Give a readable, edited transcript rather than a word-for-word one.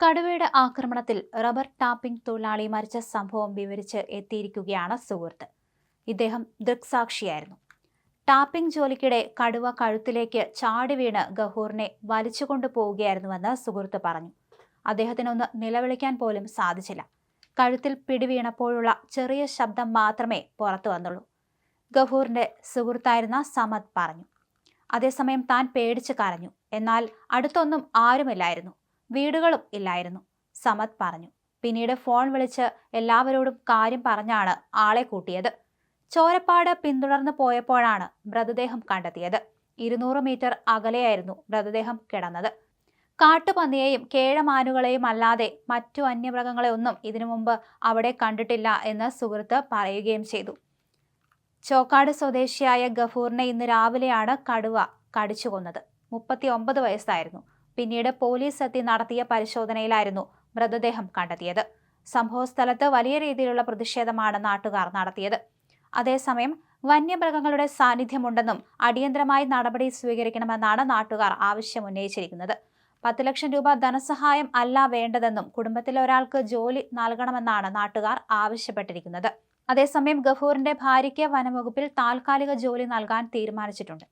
കടുവയുടെ ആക്രമണത്തിൽ rubber tapping തൊഴിലാളി മരിച്ച സംഭവം വിവരിച്ച് എത്തിയിരിക്കുകയാണ് സുഹൃത്ത്. ഇദ്ദേഹം ദൃക്സാക്ഷിയായിരുന്നു. ടാപ്പിംഗ് ജോലിക്കിടെ കടുവ കഴുത്തിലേക്ക് ചാടി വീണ് ഗഫൂറിനെ വലിച്ചുകൊണ്ടു പോവുകയായിരുന്നുവെന്ന് സുഹൃത്ത് പറഞ്ഞു. അദ്ദേഹത്തിനൊന്ന് നിലവിളിക്കാൻ പോലും സാധിച്ചില്ല. കഴുത്തിൽ പിടിവീണപ്പോഴുള്ള ചെറിയ ശബ്ദം മാത്രമേ പുറത്തു വന്നുള്ളൂ. ഗഫൂറിന്റെ സുഹൃത്തായിരുന്ന സമദ് പറഞ്ഞു. അതേസമയം താൻ പേടിച്ച് കരഞ്ഞു. എന്നാൽ അടുത്തൊന്നും ആരുമില്ലായിരുന്നു, വീടുകളും ഇല്ലായിരുന്നു, സമദ് പറഞ്ഞു. പിന്നീട് ഫോൺ വിളിച്ച് എല്ലാവരോടും കാര്യം പറഞ്ഞാണ് ആളെ കൂട്ടിയത്. ചോരപ്പാട് പിന്തുടർന്നു പോയപ്പോഴാണ് മൃതദേഹം കണ്ടെത്തിയത്. 200 മീറ്റർ അകലെയായിരുന്നു മൃതദേഹം കിടന്നത്. കാട്ടുപന്നിയെയും കേഴമാനുകളെയും അല്ലാതെ മറ്റു വന്യമൃഗങ്ങളെ ഒന്നും ഇതിനു മുമ്പ് അവിടെ കണ്ടിട്ടില്ല എന്ന് സുഹൃത്ത് പറയുകയും ചെയ്തു. ചോക്കാട് സ്വദേശിയായ ഗഫൂറിനെ ഇന്ന് രാവിലെയാണ് കടുവ കടിച്ചു കൊന്നത്. 39 വയസ്സായിരുന്നു. പിന്നീട് പോലീസ് എത്തി നടത്തിയ പരിശോധനയിലായിരുന്നു മൃതദേഹം കണ്ടെത്തിയത്. സംഭവസ്ഥലത്ത് വലിയ രീതിയിലുള്ള പ്രതിഷേധമാണ് നാട്ടുകാർ നടത്തിയത്. അതേസമയം വന്യമൃഗങ്ങളുടെ സാന്നിധ്യമുണ്ടെന്നും അടിയന്തരമായി നടപടി സ്വീകരിക്കണമെന്നാണ് നാട്ടുകാർ ആവശ്യമുന്നയിച്ചിരിക്കുന്നത്. 10 ലക്ഷം രൂപ ധനസഹായം അല്ല വേണ്ടതെന്നും കുടുംബത്തിലെ ഒരാൾക്ക് ജോലി നൽകണമെന്നാണ് നാട്ടുകാർ ആവശ്യപ്പെട്ടിരിക്കുന്നത്. അതേസമയം ഗഫൂറിന്റെ ഭാര്യയ്ക്ക് വനംവകുപ്പിൽ താൽക്കാലിക ജോലി നൽകാൻ തീരുമാനിച്ചിട്ടുണ്ട്.